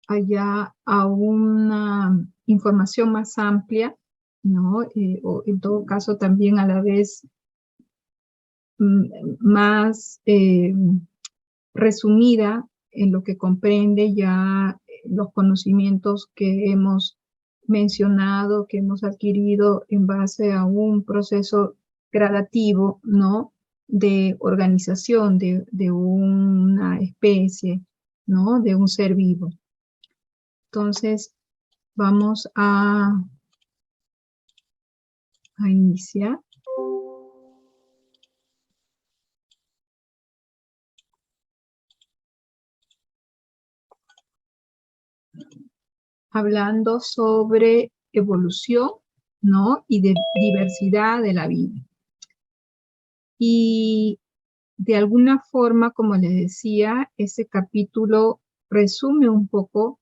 allá a una información más amplia, ¿no? O en todo caso también a la vez más resumida en lo que comprende ya los conocimientos que hemos mencionado, que hemos adquirido en base a un proceso gradativo, ¿no? De organización de una especie, ¿no? De un ser vivo. Entonces, vamos a iniciar. Hablando sobre evolución, ¿no? Y de diversidad de la vida. Y de alguna forma, como les decía, ese capítulo resume un poco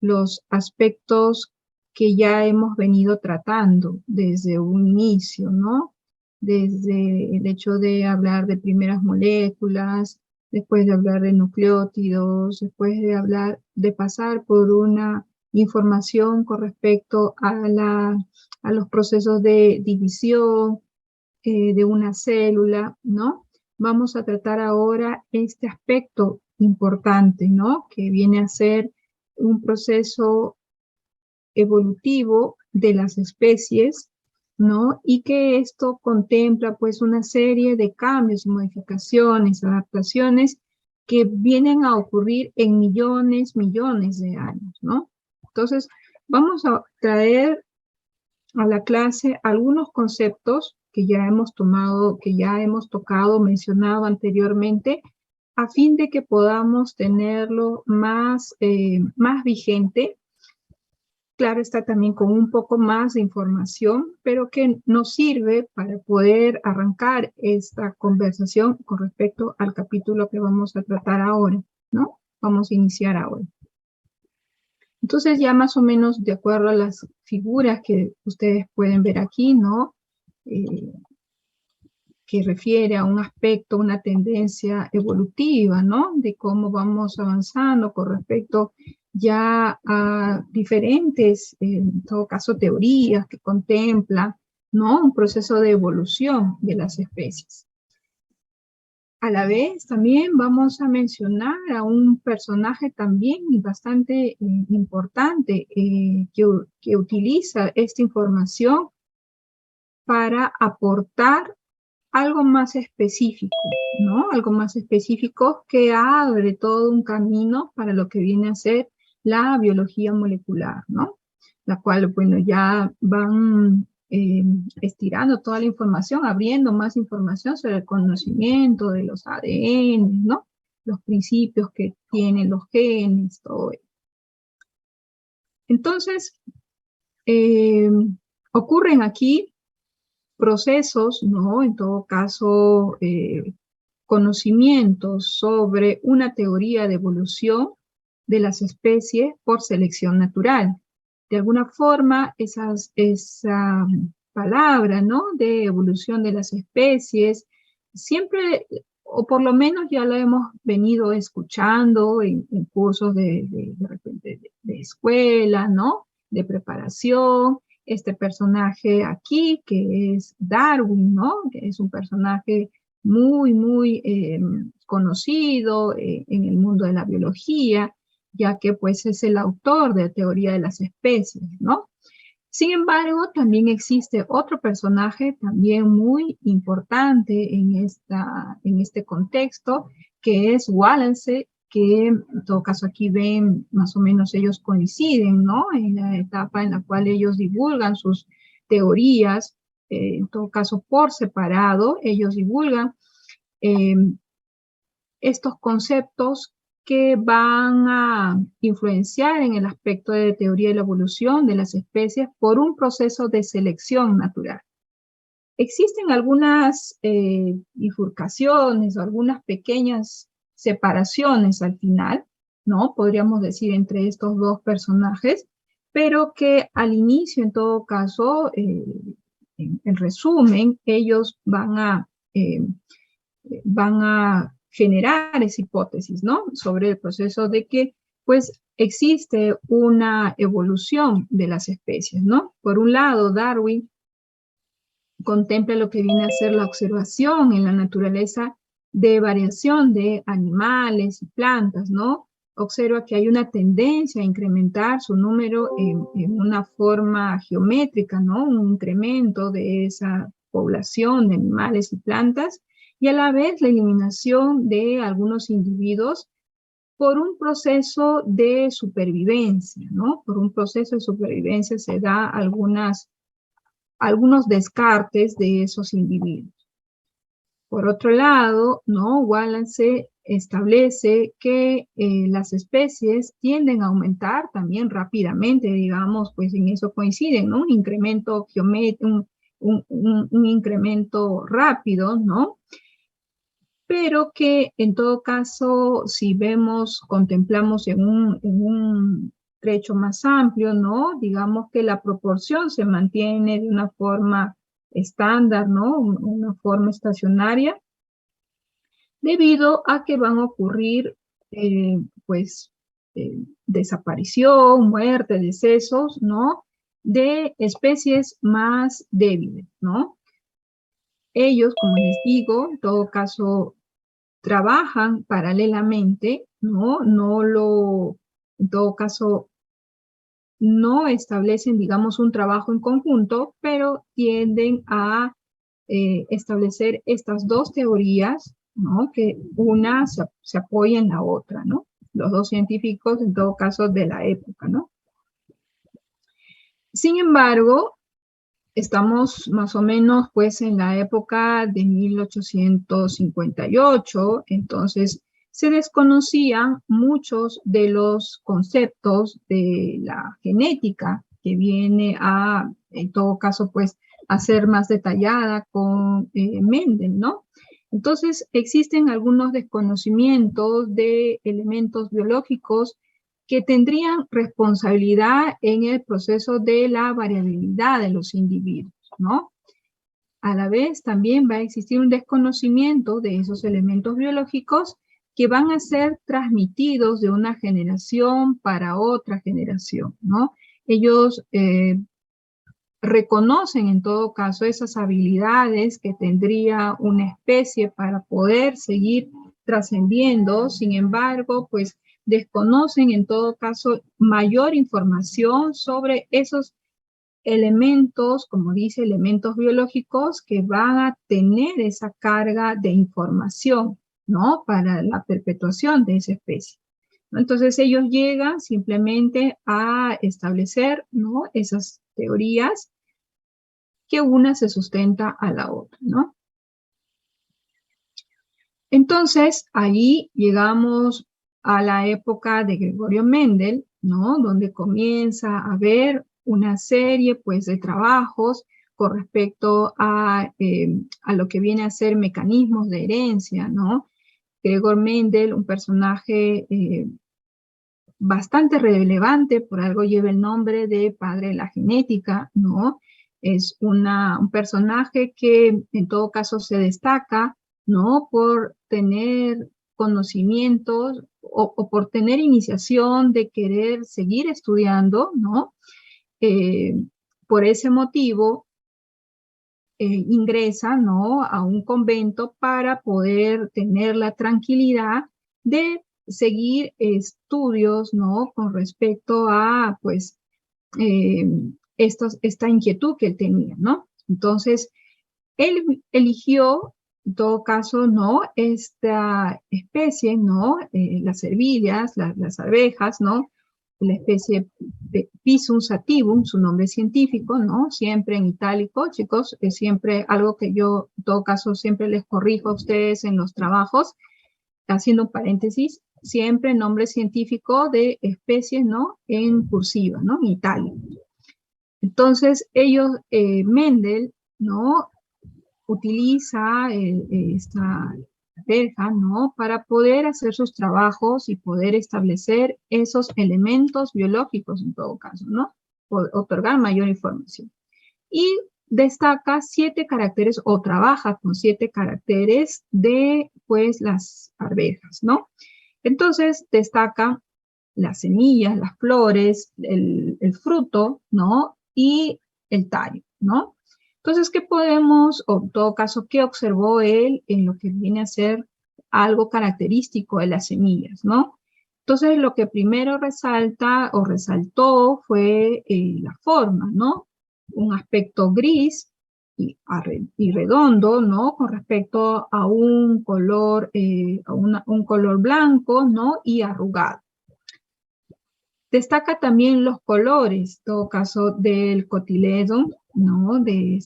los aspectos que ya hemos venido tratando desde un inicio, ¿no? Desde el hecho de hablar de primeras moléculas, después de hablar de nucleótidos, después de hablar, de pasar por una información con respecto a los procesos de división de una célula, ¿no? Vamos a tratar ahora este aspecto importante, ¿no? Que viene a ser un proceso evolutivo de las especies, ¿no? Y que esto contempla pues una serie de cambios, modificaciones, adaptaciones que vienen a ocurrir en millones de años, ¿no? Entonces, vamos a traer a la clase algunos conceptos que ya hemos tomado, que ya hemos tocado, mencionado anteriormente, a fin de que podamos tenerlo más, más vigente. Claro, está también con un poco más de información, pero que nos sirve para poder arrancar esta conversación con respecto al capítulo que vamos a tratar ahora, ¿no? Vamos a iniciar ahora. Entonces ya más o menos de acuerdo a las figuras que ustedes pueden ver aquí, ¿no? Que refiere a un aspecto, una tendencia evolutiva, ¿no? De cómo vamos avanzando con respecto ya a diferentes, en todo caso, teorías que contemplan, ¿no? Un proceso de evolución de las especies. A la vez también vamos a mencionar a un personaje también bastante importante que utiliza esta información para aportar algo más específico, ¿no? Algo más específico que abre todo un camino para lo que viene a ser la biología molecular, ¿no? La cual, bueno, ya van estirando toda la información, abriendo más información sobre el conocimiento de los ADN, ¿no? Los principios que tienen los genes, todo eso. Entonces, ocurren aquí procesos, ¿no? En todo caso, conocimientos sobre una teoría de evolución de las especies por selección natural. De alguna forma, esa palabra, ¿no? De evolución de las especies, siempre, o por lo menos ya la hemos venido escuchando en cursos de repente de escuela, ¿no? De preparación. Este personaje aquí, que es Darwin, ¿no? Que es un personaje muy conocido en el mundo de la biología, ya que pues es el autor de la teoría de las especies, ¿no? Sin embargo, también existe otro personaje también muy importante en este contexto, que es Wallace, que en todo caso aquí ven más o menos ellos coinciden, ¿no? En la etapa en la cual ellos divulgan sus teorías, en todo caso por separado, ellos divulgan eh, estos conceptos que van a influenciar en el aspecto de teoría de la evolución de las especies por un proceso de selección natural. Existen algunas bifurcaciones, algunas pequeñas separaciones al final, ¿no? Podríamos decir entre estos dos personajes, pero que al inicio, en todo caso, en resumen, ellos van a generar esa hipótesis, ¿no? Sobre el proceso de que pues existe una evolución de las especies, ¿no? Por un lado, Darwin contempla lo que viene a ser la observación en la naturaleza de variación de animales y plantas, ¿no? Observa que hay una tendencia a incrementar su número en una forma geométrica, ¿no? Un incremento de esa población de animales y plantas, y a la vez la eliminación de algunos individuos por un proceso de supervivencia, ¿no? Por un proceso de supervivencia se da algunos descartes de esos individuos. Por otro lado, ¿no? Wallace establece que las especies tienden a aumentar también rápidamente, digamos, pues en eso coinciden, ¿no? Un incremento geométrico, un incremento rápido, ¿no? Pero que en todo caso, si vemos, contemplamos en un trecho más amplio, ¿no? Digamos que la proporción se mantiene de una forma estándar, ¿no? Una forma estacionaria, debido a que van a ocurrir, pues, desaparición, muerte, decesos, ¿no? De especies más débiles, ¿no? Ellos, como les digo, en todo caso, trabajan paralelamente, ¿no? En todo caso, no establecen, digamos, un trabajo en conjunto, pero tienden a establecer estas dos teorías, ¿no? Que una se apoya en la otra, ¿no? Los dos científicos, en todo caso, de la época, ¿no? Sin embargo, estamos más o menos pues en la época de 1858, entonces se desconocían muchos de los conceptos de la genética que viene a, en todo caso, pues a ser más detallada con Mendel, ¿no? Entonces existen algunos desconocimientos de elementos biológicos que tendrían responsabilidad en el proceso de la variabilidad de los individuos, ¿no? A la vez también va a existir un desconocimiento de esos elementos biológicos que van a ser transmitidos de una generación para otra generación, ¿no? Ellos reconocen en todo caso esas habilidades que tendría una especie para poder seguir trascendiendo, sin embargo, pues desconocen en todo caso mayor información sobre esos elementos, como dice, elementos biológicos que van a tener esa carga de información, ¿no? Para la perpetuación de esa especie. Entonces ellos llegan simplemente a establecer, ¿no? Esas teorías que una se sustenta a la otra, ¿no? Entonces, allí llegamos a la época de Gregorio Mendel, ¿no? Donde comienza a haber una serie, pues, de trabajos con respecto a lo que viene a ser mecanismos de herencia, ¿no? Gregor Mendel, un personaje bastante relevante, por algo lleva el nombre de padre de la genética, ¿no? Es un personaje que en todo caso se destaca, ¿no? Por tener conocimientos o por tener iniciación de querer seguir estudiando, ¿no? Eh, por ese motivo, ingresa, ¿no? A un convento para poder tener la tranquilidad de seguir estudios, ¿no? Con respecto a, pues, eh, esta inquietud que él tenía, ¿no? Entonces, él eligió, en todo caso, ¿no? Esta especie, ¿no? Las ervillas, las abejas, ¿no? La especie de Pisum sativum, su nombre científico, ¿no? Siempre en itálico, chicos, es siempre algo que yo, en todo caso, siempre les corrijo a ustedes en los trabajos, haciendo un paréntesis, siempre nombre científico de especies, ¿no? En cursiva, ¿no? En itálico. Entonces, Mendel, ¿no? Utiliza esta verja, ¿no? Para poder hacer sus trabajos y poder establecer esos elementos biológicos en todo caso, ¿no? Otorgar mayor información. Y destaca 7 caracteres o trabaja con 7 caracteres de, pues, las arvejas, ¿no? Entonces, destaca las semillas, las flores, el fruto, ¿no? Y el tallo, ¿no? Entonces, ¿qué podemos, o en todo caso, qué observó él en lo que viene a ser algo característico de las semillas, ¿no? Entonces, lo que primero resalta o resaltó fue la forma, ¿no? Un aspecto gris y redondo, ¿no? Con respecto a un color, un color blanco, ¿no? Y arrugado. Destaca también los colores, en todo caso, del cotiledón, ¿no? De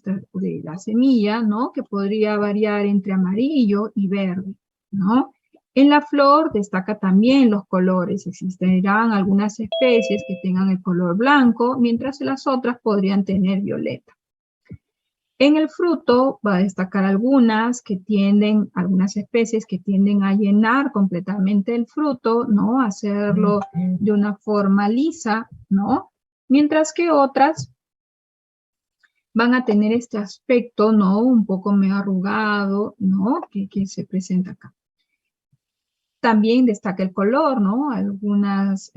la semilla, ¿no? Que podría variar entre amarillo y verde, ¿no? En la flor destaca también los colores. Existirán algunas especies que tengan el color blanco, mientras las otras podrían tener violeta. En el fruto va a destacar algunas especies que tienden a llenar completamente el fruto, ¿no? Hacerlo de una forma lisa, ¿no? Mientras que otras van a tener este aspecto, ¿no? Un poco medio arrugado, ¿no? Que se presenta acá. También destaca el color, ¿no? Algunas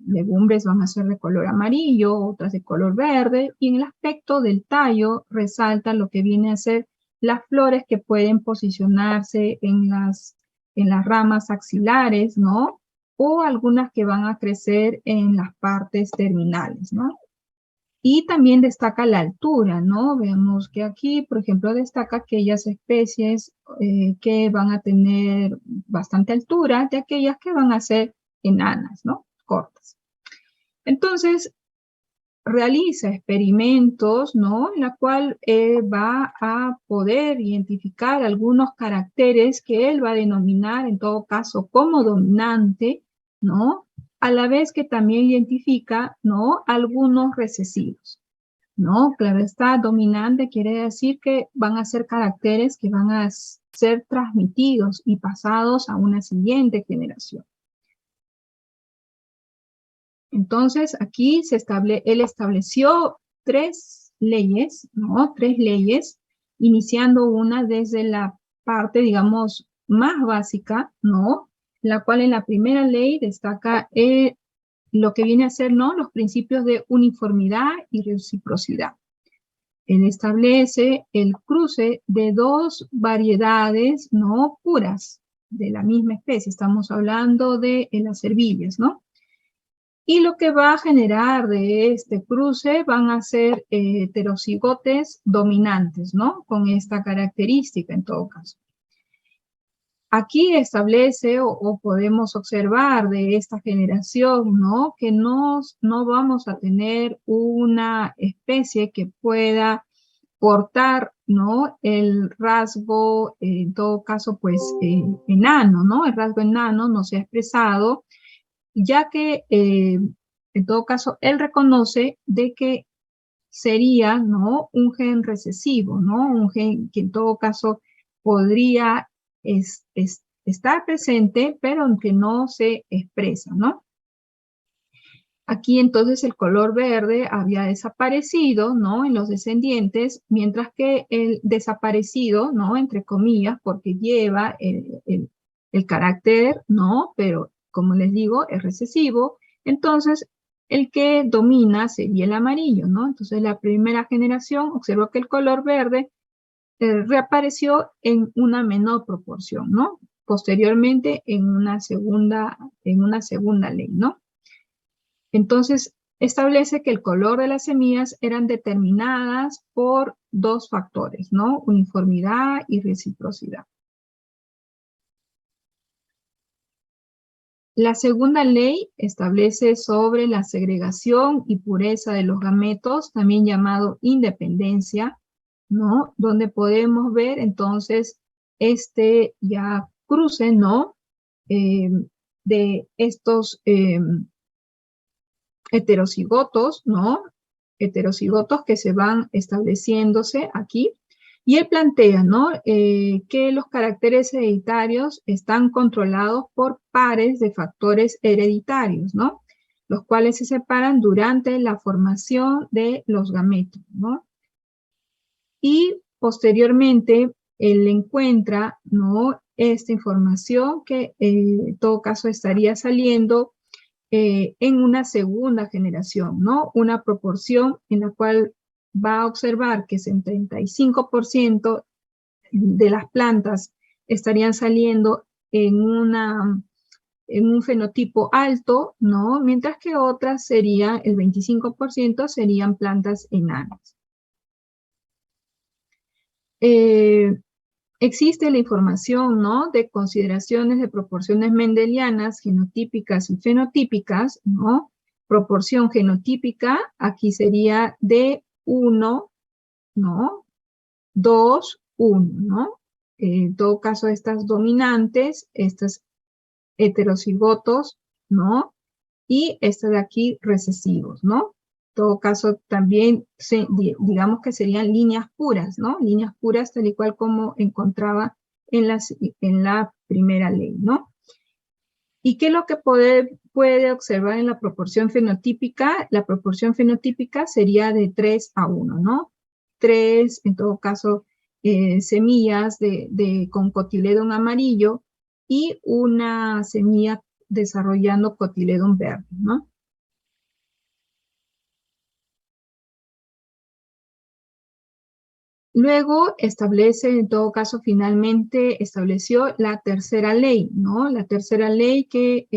legumbres van a ser de color amarillo, otras de color verde, y en el aspecto del tallo resalta lo que viene a ser las flores que pueden posicionarse en las ramas axilares, ¿no? O algunas que van a crecer en las partes terminales, ¿no? Y también destaca la altura, ¿no? Vemos que aquí, por ejemplo, destaca aquellas especies que van a tener bastante altura de aquellas que van a ser enanas, ¿no? Cortas. Entonces, realiza experimentos, ¿no? En la cual va a poder identificar algunos caracteres que él va a denominar, en todo caso, como dominante, ¿no? A la vez que también identifica, ¿no? Algunos recesivos, ¿no? Claro está, dominante quiere decir que van a ser caracteres que van a ser transmitidos y pasados a una siguiente generación. Entonces, aquí él estableció 3 leyes, ¿no? 3 leyes, iniciando una desde la parte, digamos, más básica, ¿no? La cual en la primera ley destaca lo que viene a ser, ¿no? Los principios de uniformidad y reciprocidad. Él establece el cruce de 2 variedades, ¿no? Puras, de la misma especie. Estamos hablando de las cervillas, ¿no? Y lo que va a generar de este cruce van a ser heterocigotes dominantes, ¿no? Con esta característica en todo caso. Aquí establece o podemos observar de esta generación, ¿no? Que no vamos a tener una especie que pueda portar, ¿no? El rasgo, en todo caso, pues, enano, ¿no? El rasgo enano no se ha expresado, ya que en todo caso él reconoce de que sería, ¿no? Un gen recesivo, ¿no? Un gen que en todo caso podría estar presente, pero aunque no se expresa, ¿no? Aquí entonces el color verde había desaparecido, ¿no? En los descendientes, mientras que el desaparecido, ¿no? Entre comillas, porque lleva el carácter, ¿no? Pero como les digo, es recesivo. Entonces, el que domina sería el amarillo, ¿no? Entonces, la primera generación observó que el color verde reapareció en una menor proporción, ¿no? Posteriormente, en una segunda ley, ¿no? Entonces, establece que el color de las semillas eran determinadas por 2 factores, ¿no? Uniformidad y reciprocidad. La segunda ley establece sobre la segregación y pureza de los gametos, también llamado independencia, ¿no? Donde podemos ver entonces este ya cruce, ¿no? De estos heterocigotos, ¿no? Heterocigotos que se van estableciéndose aquí. Y él plantea, ¿no? Que los caracteres hereditarios están controlados por pares de factores hereditarios, ¿no? Los cuales se separan durante la formación de los gametos, ¿no? Y posteriormente él encuentra, ¿no? esta información que en todo caso estaría saliendo en una segunda generación, ¿no? Una proporción en la cual va a observar que 75% de las plantas estarían saliendo en un fenotipo alto, ¿no? Mientras que otras serían, el 25% serían plantas enanas. Existe la información, ¿no? De consideraciones de proporciones mendelianas, genotípicas y fenotípicas, ¿no? Proporción genotípica, aquí sería de 1, ¿no? 2, 1, ¿no? En todo caso, estas dominantes, estas heterocigotos, ¿no? Y estas de aquí recesivos, ¿no? En todo caso, también digamos que serían líneas puras, ¿no? Líneas puras tal y cual como encontraba en la primera ley, ¿no? ¿Y qué es lo que puede observar en la proporción fenotípica? La proporción fenotípica sería de 3 a 1, ¿no? 3, en todo caso, semillas con cotiledón amarillo y una semilla desarrollando cotiledón verde, ¿no? Luego establece, en todo caso, finalmente estableció la tercera ley, ¿no? La tercera ley que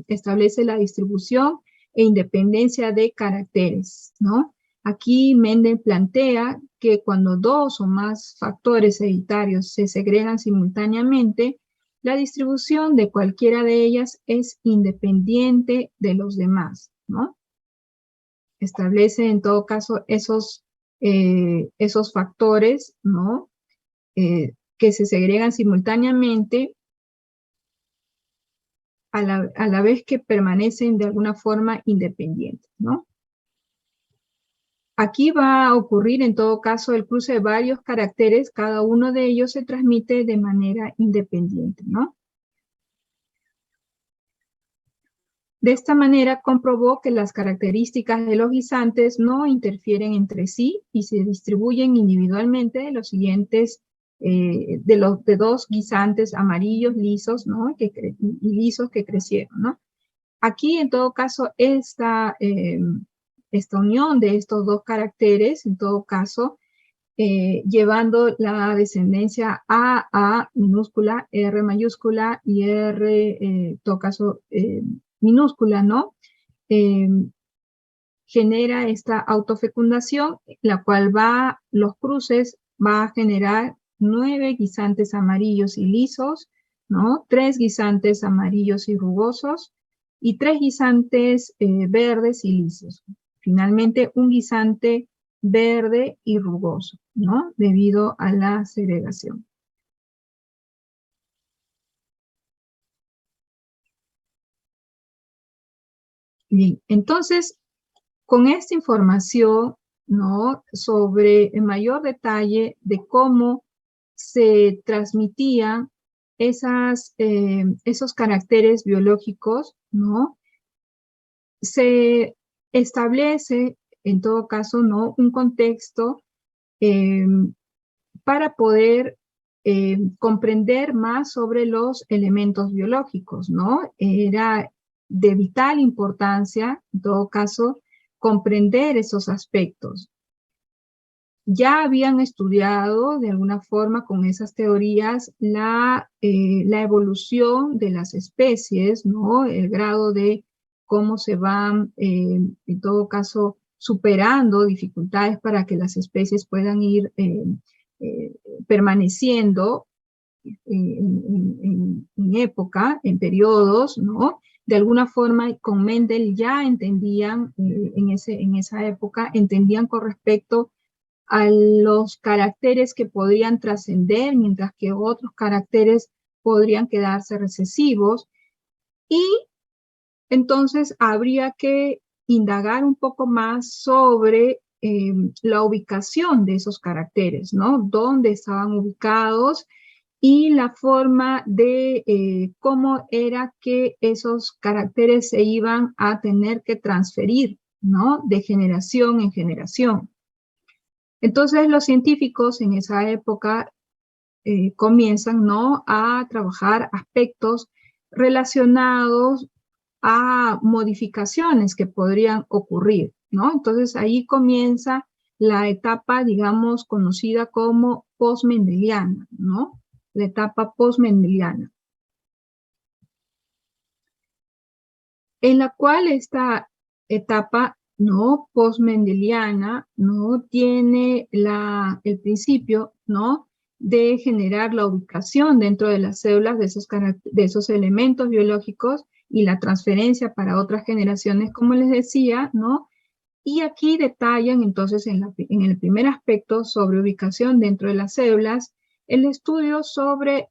establece la distribución e independencia de caracteres, ¿no? Aquí Mendel plantea que cuando dos o más factores hereditarios se segregan simultáneamente, la distribución de cualquiera de ellas es independiente de los demás, ¿no? Establece en todo caso esos factores, ¿no? Que se segregan simultáneamente a la vez que permanecen de alguna forma independientes, ¿no? Aquí va a ocurrir en todo caso el cruce de varios caracteres, cada uno de ellos se transmite de manera independiente, ¿no? De esta manera comprobó que las características de los guisantes no interfieren entre sí y se distribuyen individualmente de los siguientes, de dos guisantes amarillos lisos, ¿no? Y lisos que crecieron, ¿no? Aquí, en todo caso, esta unión de estos dos caracteres, en todo caso, llevando la descendencia A minúscula, R mayúscula y R, en todo caso, minúscula, ¿no? Genera esta autofecundación, la cual los cruces va a generar 9 guisantes amarillos y lisos, ¿no? 3 guisantes amarillos y rugosos y 3 guisantes verdes y lisos. Finalmente, un guisante verde y rugoso, ¿no? Debido a la segregación. Bien, entonces, con esta información, ¿no? Sobre el mayor detalle de cómo se transmitían esos caracteres biológicos, ¿no? Se establece, en todo caso, ¿no? Un contexto para poder comprender más sobre los elementos biológicos, ¿no? Era de vital importancia, en todo caso, comprender esos aspectos. Ya habían estudiado de alguna forma con esas teorías la evolución de las especies, ¿no? El grado de cómo se van, en todo caso, superando dificultades para que las especies puedan ir permaneciendo en época, en periodos, ¿no? De alguna forma, con Mendel ya entendían, en esa época, entendían con respecto a los caracteres que podrían trascender, mientras que otros caracteres podrían quedarse recesivos. Y entonces habría que indagar un poco más sobre la ubicación de esos caracteres, ¿no? Dónde estaban ubicados y la forma de cómo era que esos caracteres se iban a tener que transferir, ¿no? De generación en generación. Entonces los científicos en esa época comienzan, ¿no?, a trabajar aspectos relacionados a modificaciones que podrían ocurrir, ¿no? Entonces ahí comienza la etapa, digamos, conocida como postmendeliana, ¿no? La etapa postmendeliana, en la cual esta etapa, ¿no?, postmendeliana, ¿no?, tiene el principio, ¿no?, de generar la ubicación dentro de las células de esos elementos biológicos y la transferencia para otras generaciones, como les decía, ¿no? Y aquí detallan entonces en el primer aspecto sobre ubicación dentro de las células, el estudio sobre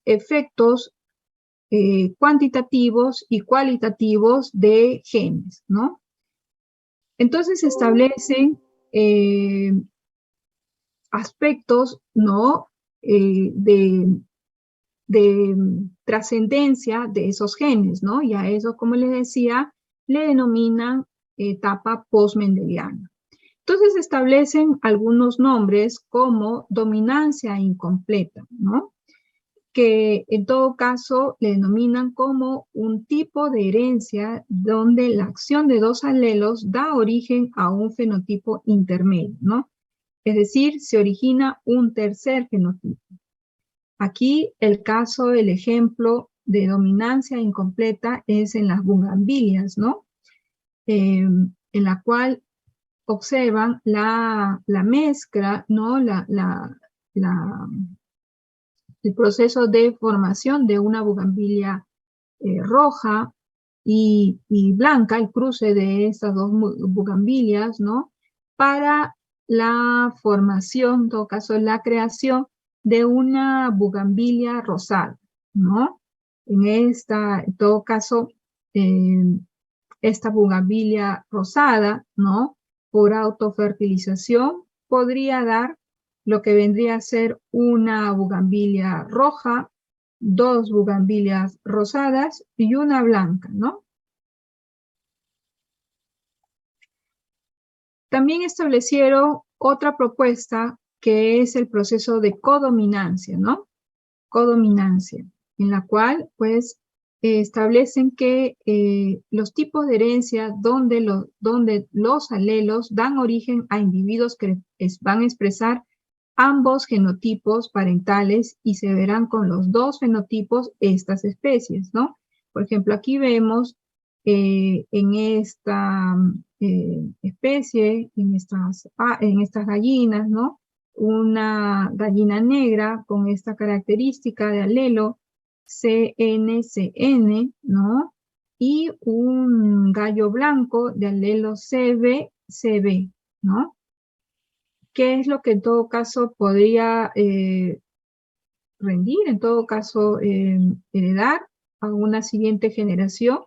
efectos cuantitativos y cualitativos de genes, ¿no? Entonces se establecen aspectos, ¿no?, de trascendencia de esos genes, ¿no? Y a eso, como les decía, le denominan etapa postmendeliana. Entonces se establecen algunos nombres como dominancia incompleta, ¿no?, que en todo caso le denominan como un tipo de herencia donde la acción de dos alelos da origen a un fenotipo intermedio, ¿no? Es decir, se origina un tercer fenotipo. Aquí el caso, el ejemplo de dominancia incompleta es en las bugambilias, ¿no? En la cual observan la mezcla, ¿no?, el proceso de formación de una bugambilia roja y blanca, el cruce de estas dos bugambilias, ¿no?, para la formación, en todo caso, la creación de una bugambilia rosada, ¿no? En todo caso, esta bugambilia rosada, ¿no?, por autofertilización, podría dar lo que vendría a ser una bugambilia roja, dos bugambilias rosadas y una blanca, ¿no? También establecieron otra propuesta que es el proceso de codominancia, ¿no? Codominancia, en la cual, pues, establecen que los tipos de herencia donde los alelos dan origen a individuos que van a expresar ambos genotipos parentales y se verán con los dos fenotipos estas especies, ¿no? Por ejemplo, aquí vemos en esta especie, en estas gallinas, ¿no?, una gallina negra con esta característica de alelo CNCN, ¿no?, y un gallo blanco de alelo CBCB, ¿no? ¿Qué es lo que en todo caso podría rendir, en todo caso heredar a una siguiente generación?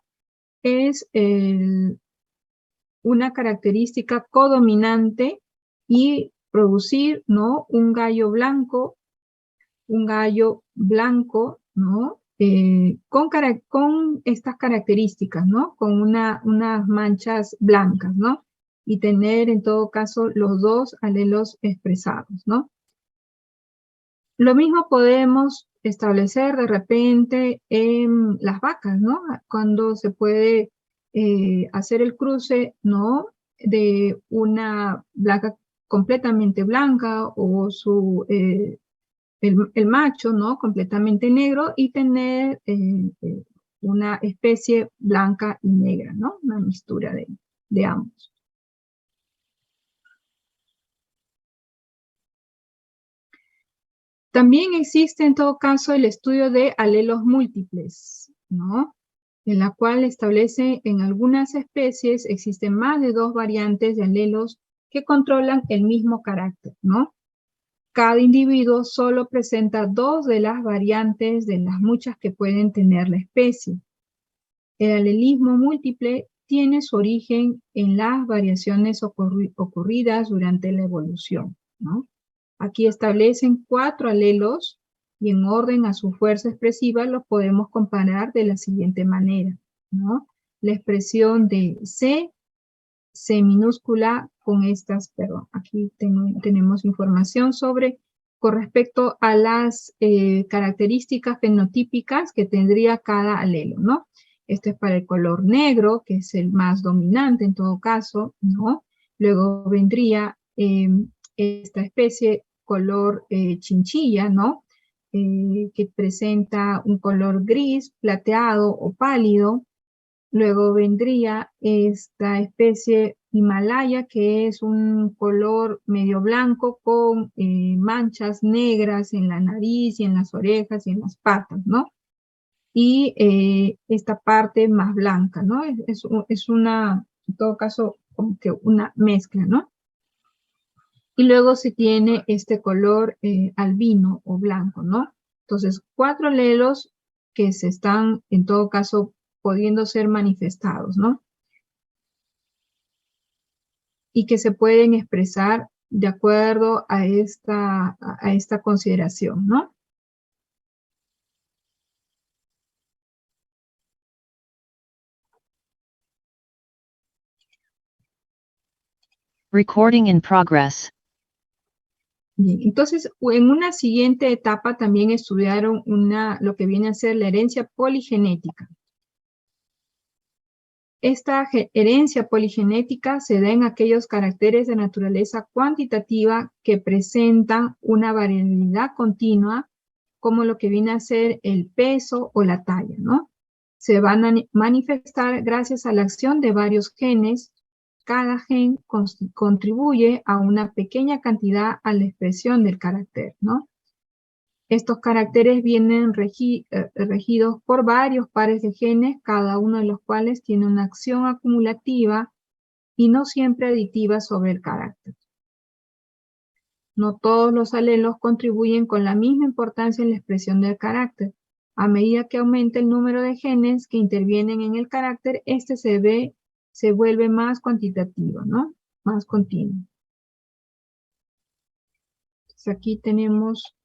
Es una característica codominante y producir, ¿no?, un gallo blanco, ¿no?, con estas características, ¿no?, con unas manchas blancas, ¿no?, y tener en todo caso los dos alelos expresados, ¿no? Lo mismo podemos establecer de repente en las vacas, ¿no? Cuando se puede hacer el cruce, ¿no?, de una vaca completamente blanca o el macho, ¿no?, completamente negro y tener una especie blanca y negra, ¿no? Una mixtura de ambos. También existe en todo caso el estudio de alelos múltiples, ¿no?, en la cual establece en algunas especies existen más de dos variantes de alelos que controlan el mismo carácter, ¿no? Cada individuo solo presenta dos de las variantes de las muchas que pueden tener la especie. El alelismo múltiple tiene su origen en las variaciones ocurridas durante la evolución, ¿no? Aquí establecen 4 alelos y en orden a su fuerza expresiva los podemos comparar de la siguiente manera, ¿no? La expresión de C minúscula con estas, perdón, aquí tenemos información sobre con respecto a las características fenotípicas que tendría cada alelo, ¿no? Este es para el color negro, que es el más dominante en todo caso, ¿no? Luego vendría esta especie color chinchilla, ¿no? Que presenta un color gris, plateado o pálido. Luego vendría esta especie Himalaya, que es un color medio blanco con manchas negras en la nariz y en las orejas y en las patas, ¿no? Y esta parte más blanca, ¿no? Es una, en todo caso, como que una mezcla, ¿no? Y luego se tiene este color albino o blanco, ¿no? Entonces, 4 alelos que se están, en todo caso, pudiendo ser manifestados, ¿no? Y que se pueden expresar de acuerdo a esta consideración, ¿no? Recording in progress. Bien, entonces, en una siguiente etapa también estudiaron lo que viene a ser la herencia poligenética. Esta herencia poligenética se da en aquellos caracteres de naturaleza cuantitativa que presentan una variabilidad continua, como lo que viene a ser el peso o la talla, ¿no? Se van a manifestar gracias a la acción de varios genes. Cada gen contribuye a una pequeña cantidad a la expresión del carácter, ¿no? Estos caracteres vienen regidos por varios pares de genes, cada uno de los cuales tiene una acción acumulativa y no siempre aditiva sobre el carácter. No todos los alelos contribuyen con la misma importancia en la expresión del carácter. A medida que aumenta el número de genes que intervienen en el carácter, este se vuelve más cuantitativo, ¿no? Más continuo. Entonces aquí tenemos.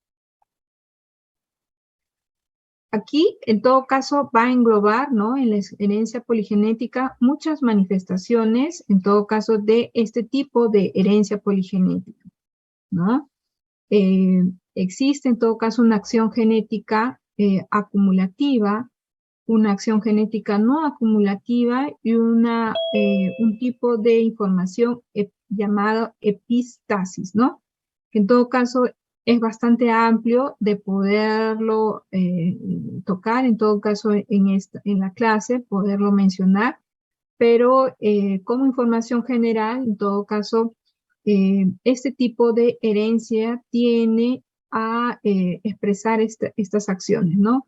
Aquí, en todo caso, va a englobar, ¿no? En la herencia poligenética muchas manifestaciones, en todo caso, de este tipo de herencia poligenética, ¿no? Existe, en todo caso, una acción genética acumulativa, una acción genética no acumulativa y un tipo de información llamado epistasis, ¿no? Que en todo caso es bastante amplio de poderlo tocar, en todo caso en la clase, poderlo mencionar, pero como información general, en todo caso, este tipo de herencia tiene a expresar estas acciones, ¿no?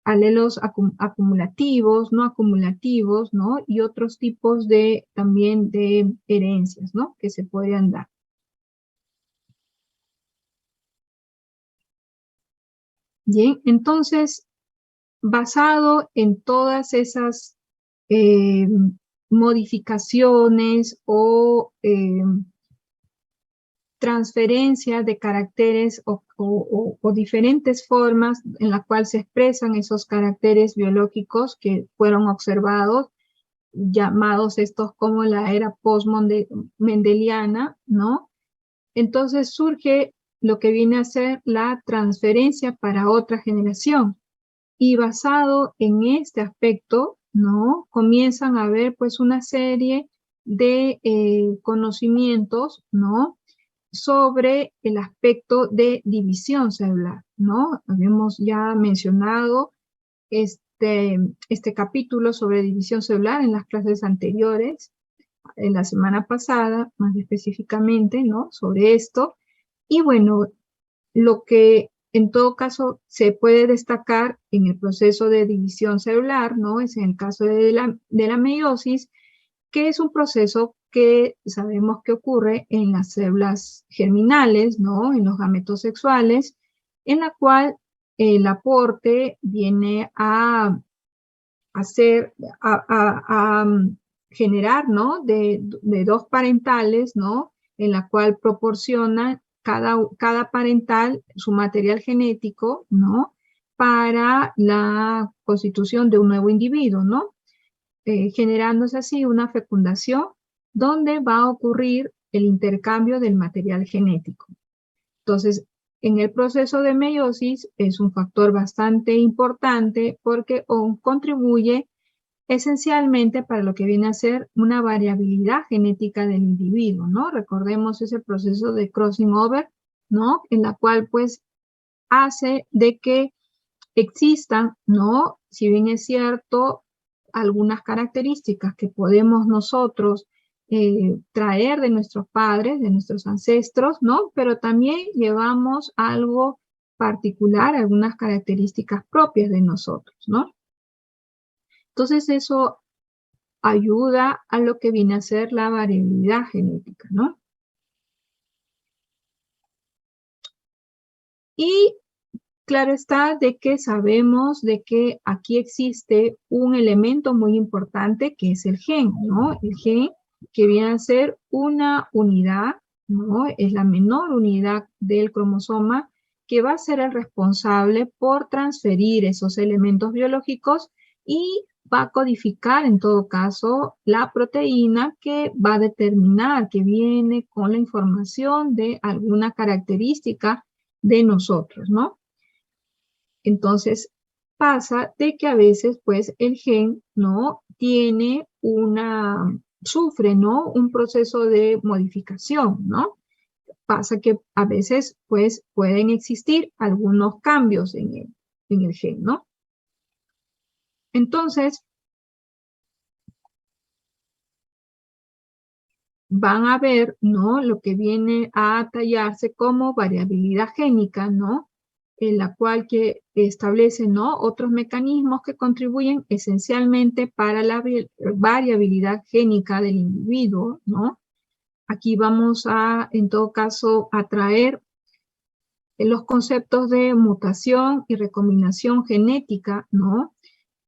Alelos acumulativos, no acumulativos, ¿no? Y otros tipos también de herencias, ¿no? Que se podrían dar. Bien, entonces, basado en todas esas modificaciones o transferencia de caracteres o diferentes formas en la cual se expresan esos caracteres biológicos que fueron observados, llamados estos como la era post-mendeliana, ¿no? Entonces surge lo que viene a ser la transferencia para otra generación. Y basado en este aspecto, ¿no? Comienzan a haber pues una serie de conocimientos, ¿no? Sobre el aspecto de división celular, ¿no? Habíamos ya mencionado este capítulo sobre división celular en las clases anteriores, en la semana pasada, más específicamente, ¿no? Sobre esto. Y bueno, lo que en todo caso se puede destacar en el proceso de división celular, ¿no? Es en el caso de la meiosis, que es un proceso que sabemos que ocurre en las células germinales, ¿no? En los gametos sexuales, en la cual el aporte viene a hacer, generar, ¿no? De dos parentales, ¿no? En la cual proporciona cada parental su material genético, ¿no? Para la constitución de un nuevo individuo, ¿no? Generándose así una fecundación donde va a ocurrir el intercambio del material genético. Entonces, en el proceso de meiosis es un factor bastante importante porque contribuye esencialmente para lo que viene a ser una variabilidad genética del individuo, ¿no? Recordemos ese proceso de crossing over, ¿no? En la cual, pues, hace de que existan, ¿no? Si bien es cierto, algunas características que podemos nosotros traer de nuestros padres, de nuestros ancestros, ¿no? Pero también llevamos algo particular, algunas características propias de nosotros, ¿no? Entonces eso ayuda a lo que viene a ser la variabilidad genética, ¿no? Y claro está de que sabemos de que aquí existe un elemento muy importante que es el gen, ¿no? El gen que viene a ser una unidad, ¿no? Es la menor unidad del cromosoma que va a ser el responsable por transferir esos elementos biológicos y va a codificar en todo caso la proteína que va a determinar, que viene con la información de alguna característica de nosotros, ¿no? Entonces pasa de que a veces pues el gen no tiene sufre, ¿no? Un proceso de modificación, ¿no? Pasa que a veces pues pueden existir algunos cambios en el gen, ¿no? Entonces van a ver, ¿no? Lo que viene a tallarse como variabilidad génica, ¿no? En la cual que establece, ¿no? Otros mecanismos que contribuyen esencialmente para la variabilidad génica del individuo, ¿no? Aquí vamos a, en todo caso, a traer los conceptos de mutación y recombinación genética, ¿no?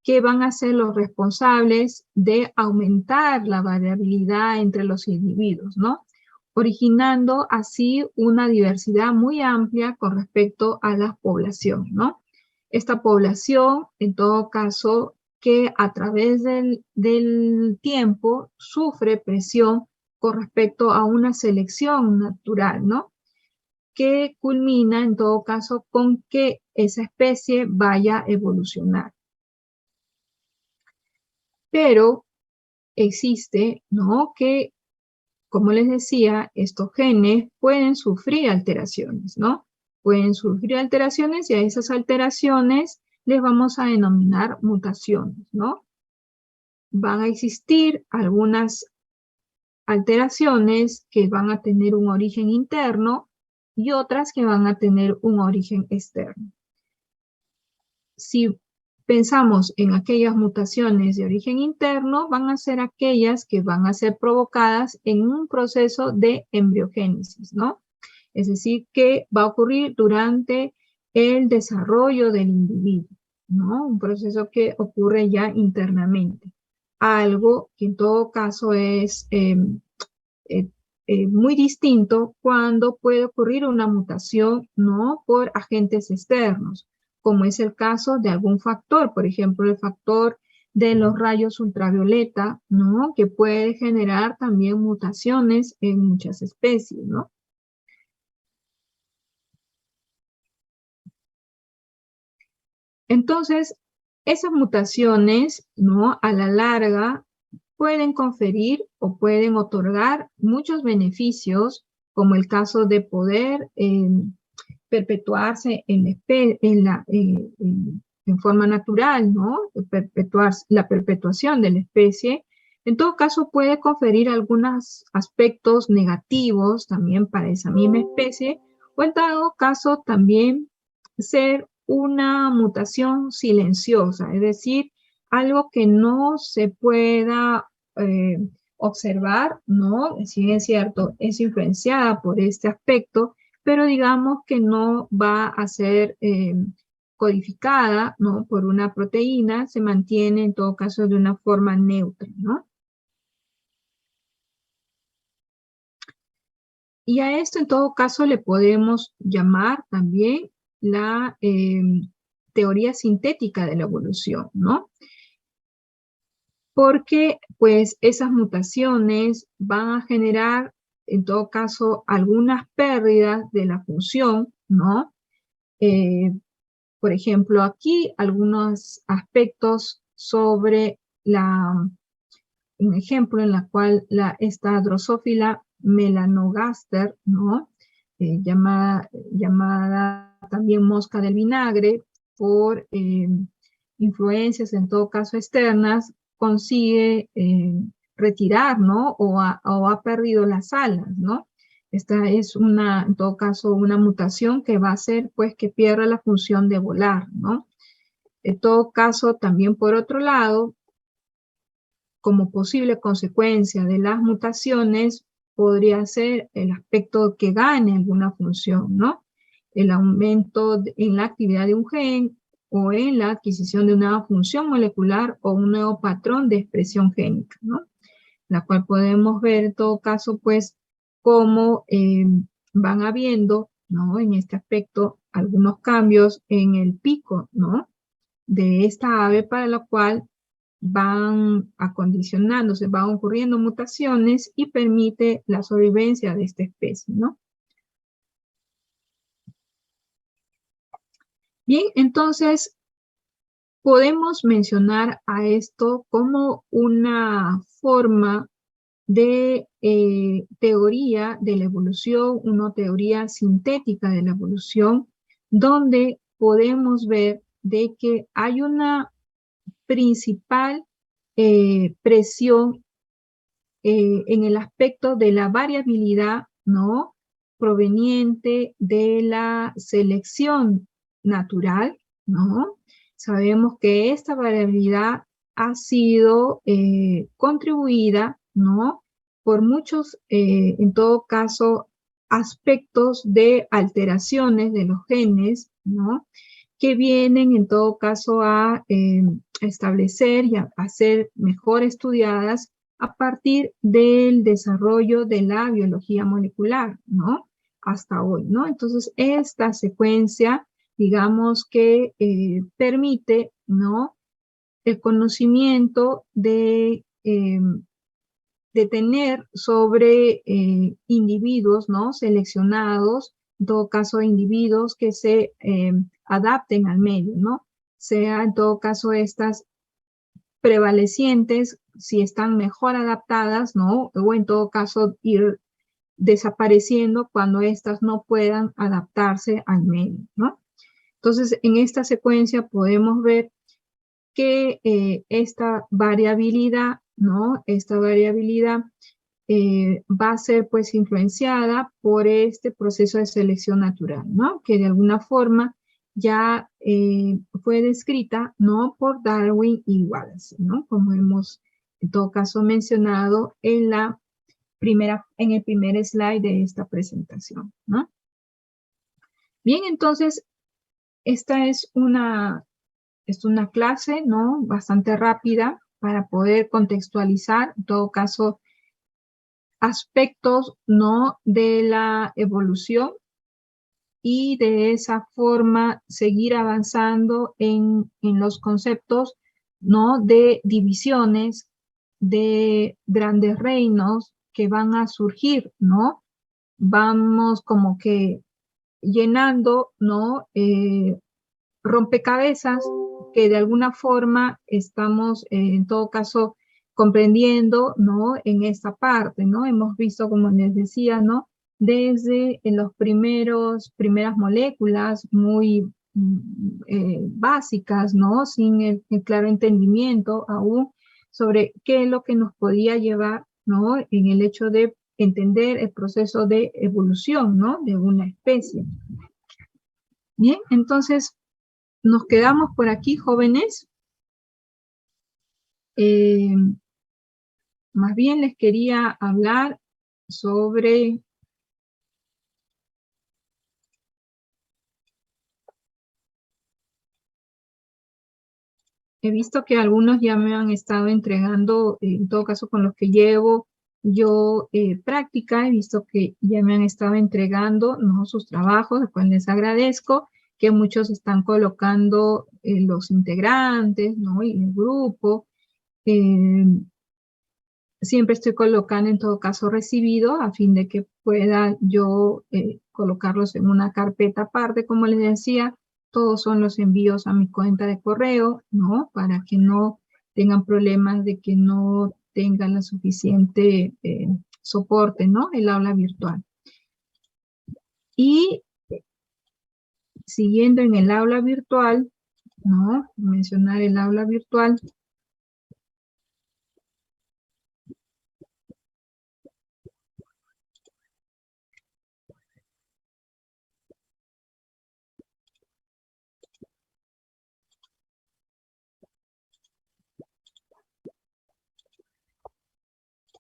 Que van a ser los responsables de aumentar la variabilidad entre los individuos, ¿no? Originando así una diversidad muy amplia con respecto a la población, ¿no? Esta población, en todo caso, que a través del tiempo sufre presión con respecto a una selección natural, ¿no? Que culmina, en todo caso, con que esa especie vaya a evolucionar. Pero existe, ¿no? Que, como les decía, estos genes pueden sufrir alteraciones, ¿no? Pueden sufrir alteraciones y a esas alteraciones les vamos a denominar mutaciones, ¿no? Van a existir algunas alteraciones que van a tener un origen interno y otras que van a tener un origen externo. Si pensamos en aquellas mutaciones de origen interno, van a ser aquellas que van a ser provocadas en un proceso de embriogénesis, ¿no? Es decir, que va a ocurrir durante el desarrollo del individuo, ¿no? Un proceso que ocurre ya internamente. Algo que en todo caso es muy distinto cuando puede ocurrir una mutación, ¿no? Por agentes externos, como es el caso de algún factor, por ejemplo, el factor de los rayos ultravioleta, ¿no? Que puede generar también mutaciones en muchas especies, ¿no? Entonces, esas mutaciones, ¿no? A la larga pueden conferir o pueden otorgar muchos beneficios, como el caso de poder perpetuarse en forma natural, ¿no? La perpetuación de la especie. En todo caso, puede conferir algunos aspectos negativos también para esa misma especie, o en todo caso también ser una mutación silenciosa, es decir, algo que no se pueda observar, ¿no? Si bien es cierto, es influenciada por este aspecto, pero digamos que no va a ser codificada, ¿no? Por una proteína, se mantiene en todo caso de una forma neutra, ¿no? Y a esto en todo caso le podemos llamar también la teoría sintética de la evolución, ¿no? Porque pues esas mutaciones van a generar en todo caso, algunas pérdidas de la función, ¿no? Por ejemplo, aquí algunos aspectos sobre un ejemplo en la cual esta Drosophila melanogaster, ¿no? Llamada también mosca del vinagre, por influencias en todo caso externas, consigue retirar, ¿no? O ha perdido las alas, ¿no? Esta es en todo caso, una mutación que va a hacer pues que pierda la función de volar, ¿no? En todo caso, también por otro lado, como posible consecuencia de las mutaciones, podría ser el aspecto que gane alguna función, ¿no? El aumento en la actividad de un gen o en la adquisición de una función molecular o un nuevo patrón de expresión génica, ¿no? La cual podemos ver en todo caso, pues, cómo van habiendo, ¿no? En este aspecto, algunos cambios en el pico, ¿no? De esta ave, para lo cual van acondicionándose, van ocurriendo mutaciones y permite la sobrevivencia de esta especie, ¿no? Bien, entonces podemos mencionar a esto como una forma de teoría de la evolución, una teoría sintética de la evolución, donde podemos ver de que hay una principal presión en el aspecto de la variabilidad, ¿no? Proveniente de la selección natural, ¿no? Sabemos que esta variabilidad ha sido contribuida, ¿no? Por muchos, en todo caso, aspectos de alteraciones de los genes, ¿no? Que vienen en todo caso a establecer y a ser mejor estudiadas a partir del desarrollo de la biología molecular, ¿no? Hasta hoy, ¿no? Entonces, esta secuencia, digamos que permite, ¿no? El conocimiento de tener sobre individuos, ¿no? Seleccionados, en todo caso, individuos que se adapten al medio, ¿no? Sea en todo caso estas prevalecientes, si están mejor adaptadas, ¿no? O en todo caso ir desapareciendo cuando éstas no puedan adaptarse al medio, ¿no? Entonces, en esta secuencia podemos ver que esta variabilidad, ¿no? Esta variabilidad va a ser pues influenciada por este proceso de selección natural, ¿no? Que de alguna forma ya fue descrita, ¿no? Por Darwin y Wallace, ¿no? Como hemos en todo caso mencionado en en el primer slide de esta presentación, ¿no? Bien, entonces, esta es una clase, ¿no? Bastante rápida para poder contextualizar, en todo caso, aspectos, ¿no? De la evolución y de esa forma seguir avanzando en los conceptos, ¿no? De divisiones, de grandes reinos que van a surgir, ¿no? Vamos como que llenando, ¿no? Rompecabezas que de alguna forma estamos, en todo caso, comprendiendo, ¿no? En esta parte, ¿no? Hemos visto, como les decía, ¿no? Desde en los primeras moléculas muy básicas, ¿no? Sin el claro entendimiento aún sobre qué es lo que nos podía llevar, ¿no? En el hecho de entender el proceso de evolución, ¿no? De una especie. Bien, entonces, nos quedamos por aquí, jóvenes. Más bien les quería hablar sobre he visto que algunos ya me han estado entregando, en todo caso con los que llevo yo práctica, he visto que ya me han estado entregando, ¿no? Sus trabajos, los cuales les agradezco, que muchos están colocando los integrantes, ¿no? Y el grupo. siempre estoy colocando en todo caso recibido a fin de que pueda yo colocarlos en una carpeta aparte, como les decía. Todos son los envíos a mi cuenta de correo, ¿no? Para que no tengan problemas de que no tengan la suficiente soporte, ¿no? El aula virtual. Y siguiendo en el aula virtual, ¿no? Mencionar el aula virtual.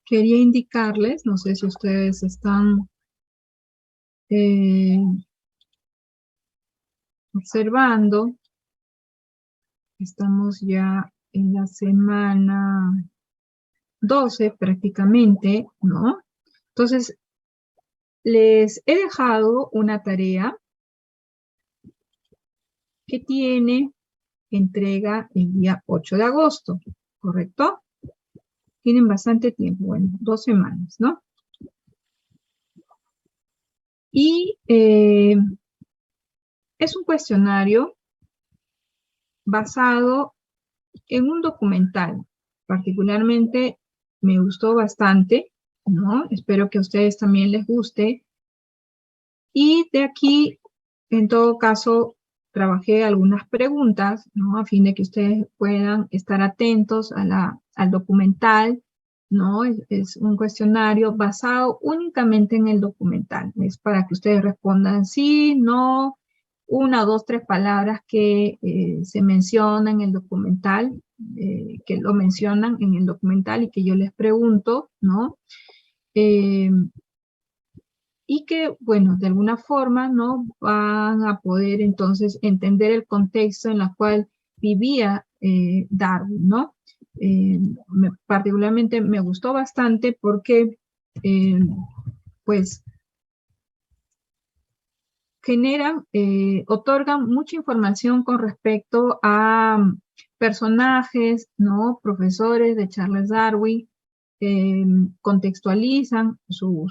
Quería indicarles, no sé si ustedes están observando, estamos ya en la semana 12 prácticamente, ¿no? Entonces, les he dejado una tarea que tiene entrega el día 8 de agosto, ¿correcto? Tienen bastante tiempo, bueno, 2 semanas, ¿no? Y es un cuestionario basado en un documental. Particularmente me gustó bastante, ¿no? Espero que a ustedes también les guste. Y de aquí, en todo caso, trabajé algunas preguntas, ¿no? A fin de que ustedes puedan estar atentos al documental, ¿no? Es un cuestionario basado únicamente en el documental. Es para que ustedes respondan sí, no, una, dos, tres palabras que se mencionan en el documental, que lo mencionan en el documental y que yo les pregunto, ¿no? Y que, bueno, de alguna forma, ¿no? Van a poder entonces entender el contexto en el cual vivía Darwin, ¿no? Particularmente me gustó bastante porque, pues, generan, otorgan mucha información con respecto a personajes, ¿no? Profesores de Charles Darwin, contextualizan su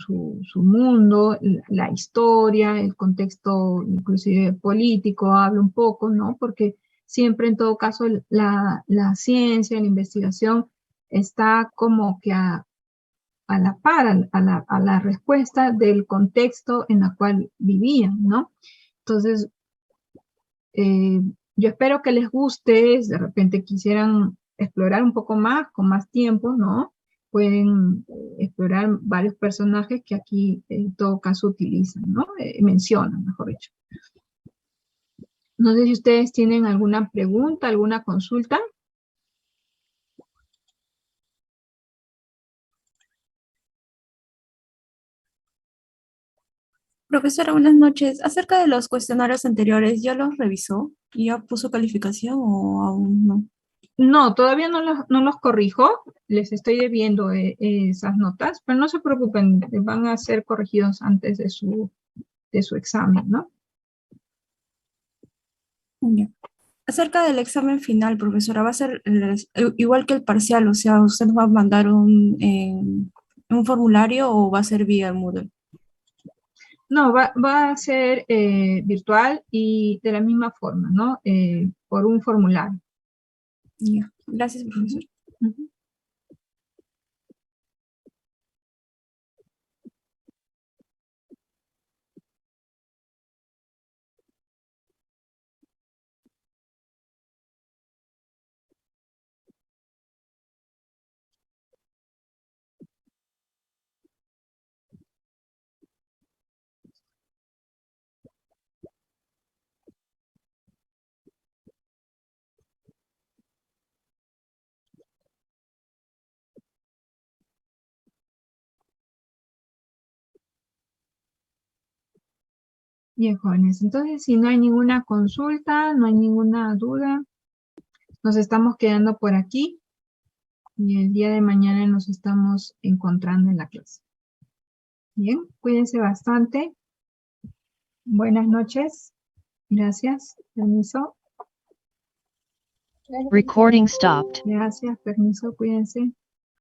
mundo, la historia, el contexto inclusive político, habla un poco, ¿no? Porque siempre en todo caso la ciencia, la investigación está como que a la par, a la respuesta del contexto en el cual vivían, ¿no? Entonces, eh, yo espero que les guste, de repente quisieran explorar un poco más, con más tiempo, ¿no? Pueden explorar varios personajes que aquí en todo caso utilizan, ¿no? Mencionan, mejor dicho. No sé si ustedes tienen alguna pregunta, alguna consulta. Profesora, buenas noches. Acerca de los cuestionarios anteriores, ¿ya los revisó? ¿Ya puso calificación o aún no? No, todavía no los corrijo, les estoy debiendo esas notas, pero no se preocupen, van a ser corregidos antes de su examen, ¿no? Ya. Acerca del examen final, profesora, ¿va a ser igual que el parcial? O sea, ¿usted nos va a mandar un formulario o va a ser vía Moodle? No, va a ser virtual y de la misma forma, ¿no? Por un formulario. Ya. Gracias, profesora. Ujú. Bien, jóvenes. Entonces, si no hay ninguna consulta, no hay ninguna duda, nos estamos quedando por aquí y el día de mañana nos estamos encontrando en la clase. Bien, cuídense bastante. Buenas noches. Gracias. Permiso. Recording stopped. Gracias. Permiso. Cuídense.